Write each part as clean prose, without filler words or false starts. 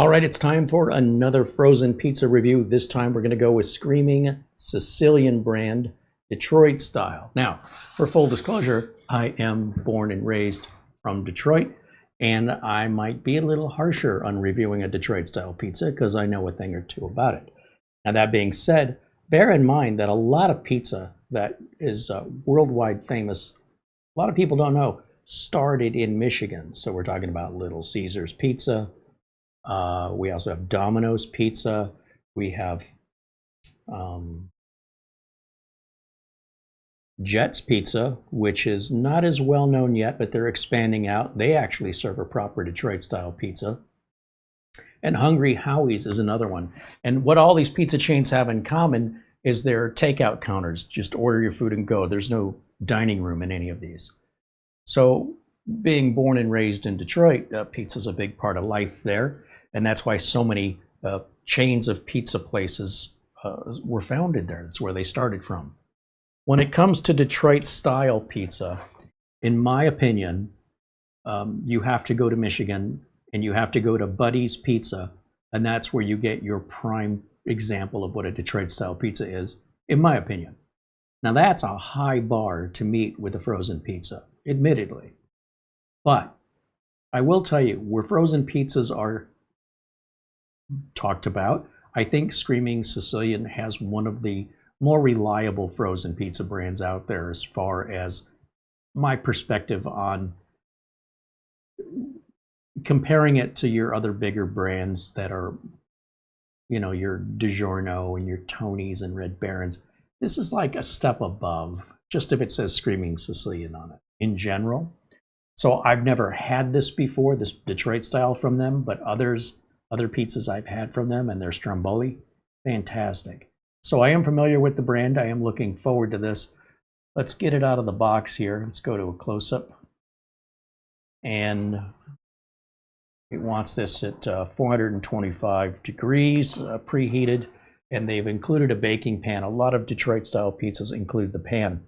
All right, it's time for another frozen pizza review. This time we're going to go with Screamin Sicilian brand, Detroit style. Now, for full disclosure, I am born and raised from Detroit, and I might be a little harsher on reviewing a Detroit style pizza because I know a thing or two about it. Now, that being said, bear in mind that a lot of pizza that is worldwide famous, a lot of people don't know, started in Michigan. So we're talking about Little Caesars Pizza. We also have Domino's Pizza. We have Jet's Pizza, which is not as well known yet, but they're expanding out. They actually serve a proper Detroit style pizza. And Hungry Howie's is another one. And what all these pizza chains have in common is they're takeout counters. Just order your food and go. There's no dining room in any of these. So being born and raised in Detroit, pizza's a big part of life there. And that's why so many chains of pizza places were founded there. That's where they started from. When it comes to Detroit style pizza, in my opinion, you have to go to Michigan and you have to go to Buddy's Pizza. And that's where you get your prime example of what a Detroit style pizza is, in my opinion. Now that's a high bar to meet with a frozen pizza, admittedly. But I will tell you, where frozen pizzas are talked about, I think Screamin Sicilian has one of the more reliable frozen pizza brands out there as far as my perspective on comparing it to your other bigger brands that are, you know, your DiGiorno and your Tony's and Red Barons. This is like a step above, just if it says Screamin Sicilian on it in general. So I've never had this before, this Detroit style from them, but other pizzas I've had from them and their stromboli, fantastic. So I am familiar with the brand. I am looking forward to this. Let's get it out of the box here. Let's go to a close-up. And it wants this at 425 degrees, preheated, and they've included a baking pan. A lot of Detroit style pizzas include the pan.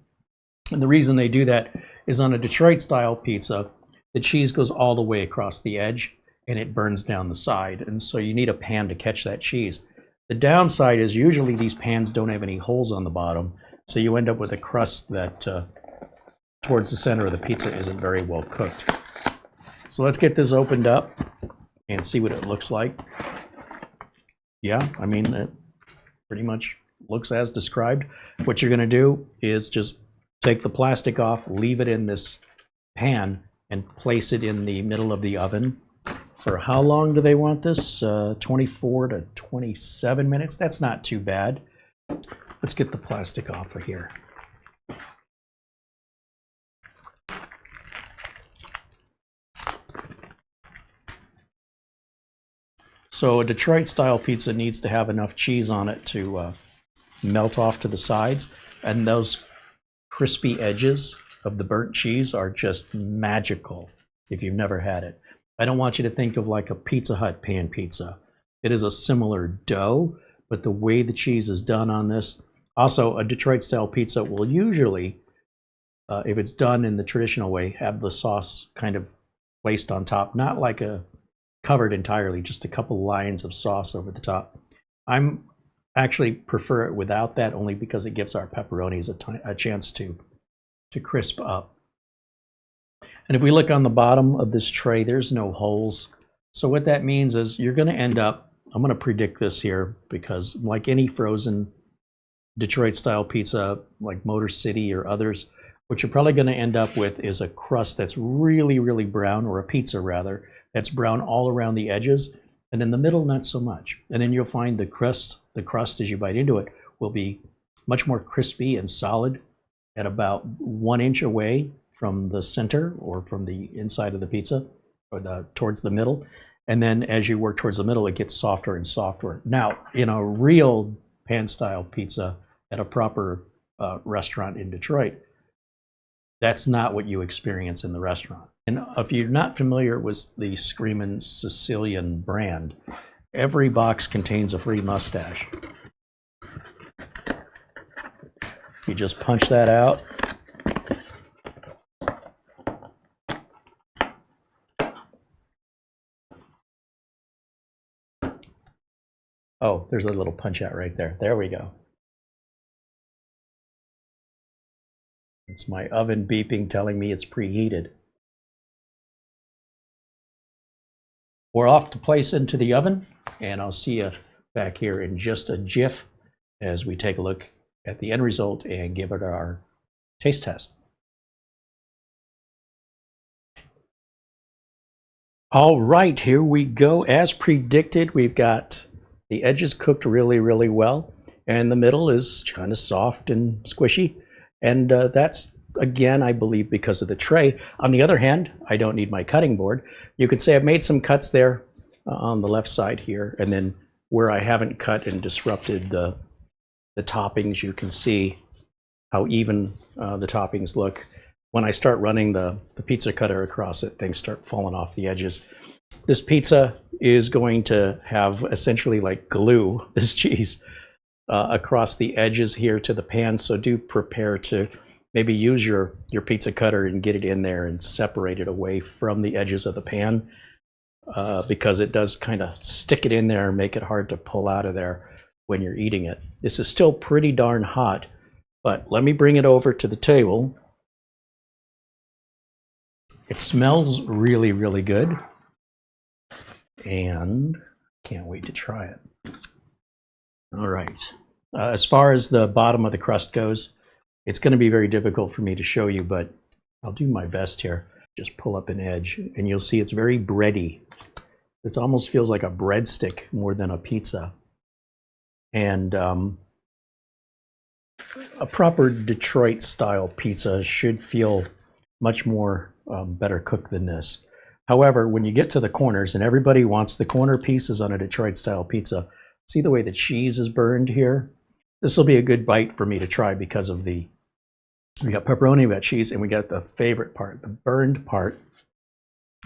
And the reason they do that is on a Detroit style pizza, the cheese goes all the way across the edge and it burns down the side. And so you need a pan to catch that cheese. The downside is usually these pans don't have any holes on the bottom. So you end up with a crust that towards the center of the pizza isn't very well cooked. So let's get this opened up and see what it looks like. Yeah, I mean, it pretty much looks as described. What you're gonna do is just take the plastic off, leave it in this pan, and place it in the middle of the oven. For how long do they want this? 24 to 27 minutes. That's not too bad. Let's get the plastic off of here. So a Detroit style pizza needs to have enough cheese on it to melt off to the sides, and those crispy edges of the burnt cheese are just magical if you've never had it. I don't want you to think of like a Pizza Hut pan pizza. It is a similar dough, but the way the cheese is done on this, also a Detroit style pizza will usually, if it's done in the traditional way, have the sauce kind of placed on top, not like a covered entirely, just a couple lines of sauce over the top. I'm actually prefer it without that, only because it gives our pepperonis a chance to crisp up. And if we look on the bottom of this tray, there's no holes. So what that means is you're going to end up, I'm going to predict this here, because like any frozen Detroit style pizza like Motor City or others, what you're probably going to end up with is a crust that's really, really brown, or a pizza rather, that's brown all around the edges, and in the middle, not so much. And then you'll find the crust as you bite into it will be much more crispy and solid at about 1 inch away from the center or from the inside of the pizza, or towards the middle. And then as you work towards the middle, it gets softer and softer. Now, in a real pan style pizza at a proper restaurant in Detroit, that's not what you experience in the restaurant. And if you're not familiar with the Screamin Sicilian brand, every box contains a free mustache. You just punch that out. Oh, there's a little punch out right there. There we go. It's my oven beeping telling me it's preheated. We're off to place into the oven, and I'll see you back here in just a jiff as we take a look at the end result and give it our taste test. All right, here we go. As predicted, we've got the edges cooked really, really well, and the middle is kind of soft and squishy. And that's, again, I believe, because of the tray. On the other hand, I don't need my cutting board. You could say I've made some cuts there on the left side here, and then where I haven't cut and disrupted the toppings, you can see how even the toppings look. When I start running the pizza cutter across it, things start falling off the edges. This pizza is going to have essentially like glue, this cheese, across the edges here to the pan. So do prepare to maybe use your pizza cutter and get it in there and separate it away from the edges of the pan, because it does kind of stick it in there and make it hard to pull out of there when you're eating it. This is still pretty darn hot, but let me bring it over to the table. It smells really, really good, and can't wait to try it. All right. As far as the bottom of the crust goes, it's going to be very difficult for me to show you, but I'll do my best here. Just pull up an edge, and you'll see it's very bready. It almost feels like a breadstick more than a pizza. And a proper Detroit-style pizza should feel much more better cooked than this. However, when you get to the corners, and everybody wants the corner pieces on a Detroit-style pizza, see the way the cheese is burned here? This will be a good bite for me to try because of we got pepperoni, we got cheese, and we got the favorite part, the burned part,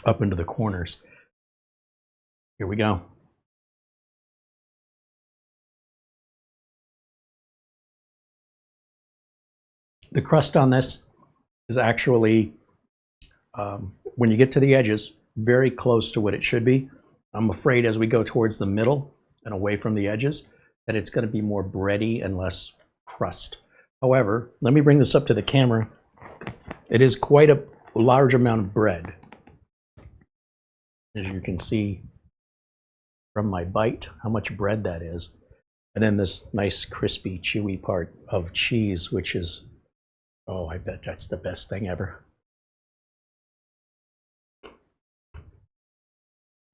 up into the corners. Here we go. The crust on this is actually, when you get to the edges, very close to what it should be. I'm afraid as we go towards the middle and away from the edges, that it's going to be more bready and less crust. However, let me bring this up to the camera. It is quite a large amount of bread, as you can see from my bite, how much bread that is. And then this nice crispy, chewy part of cheese, which is, oh, I bet that's the best thing ever.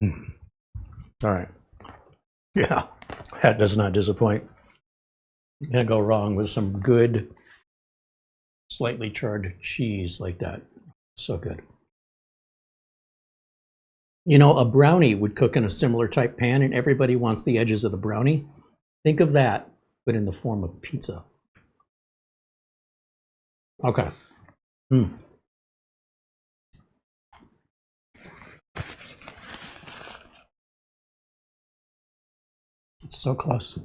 All right. Yeah, that does not disappoint. You can't go wrong with some good, slightly charred cheese like that. So good. You know, a brownie would cook in a similar type pan, and everybody wants the edges of the brownie. Think of that, but in the form of pizza. Okay. It's so close.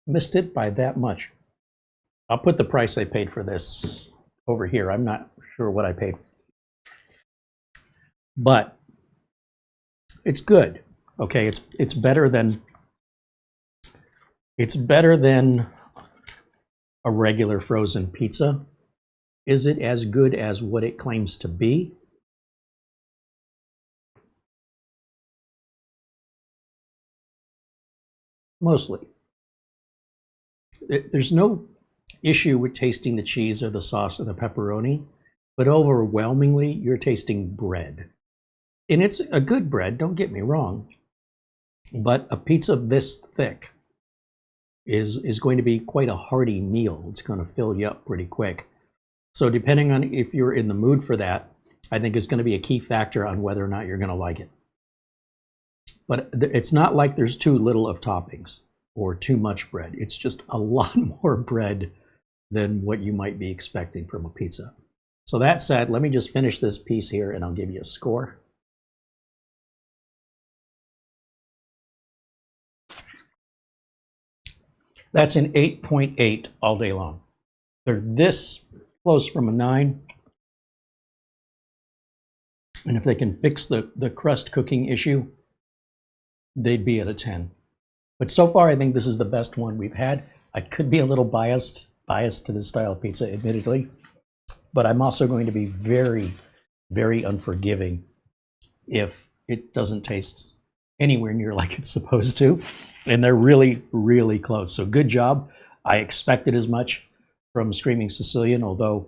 Missed it by that much. I'll put the price I paid for this over here. I'm not sure what I paid, but it's good. Okay, it's better than a regular frozen pizza. Is it as good as what it claims to be? Mostly. There's no issue with tasting the cheese or the sauce or the pepperoni, but overwhelmingly you're tasting bread. And it's a good bread, don't get me wrong, but a pizza this thick is going to be quite a hearty meal. It's going to fill you up pretty quick. So depending on if you're in the mood for that, I think is going to be a key factor on whether or not you're going to like it. But it's not like there's too little of toppings or too much bread. It's just a lot more bread than what you might be expecting from a pizza. So that said, let me just finish this piece here and I'll give you a score. That's an 8.8 all day long. They're this close from a 9. And if they can fix the crust cooking issue, they'd be at a 10. But so far, I think this is the best one we've had. I could be a little biased to this style of pizza, admittedly, but I'm also going to be very, very unforgiving if it doesn't taste anywhere near like it's supposed to. And they're really, really close. So good job. I expected as much from Screaming Sicilian, although,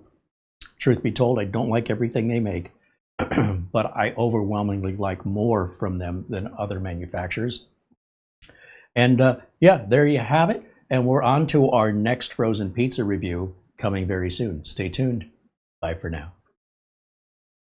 truth be told, I don't like everything they make. But I overwhelmingly like more from them than other manufacturers. And yeah, there you have it. And we're on to our next frozen pizza review coming very soon. Stay tuned. Bye for now.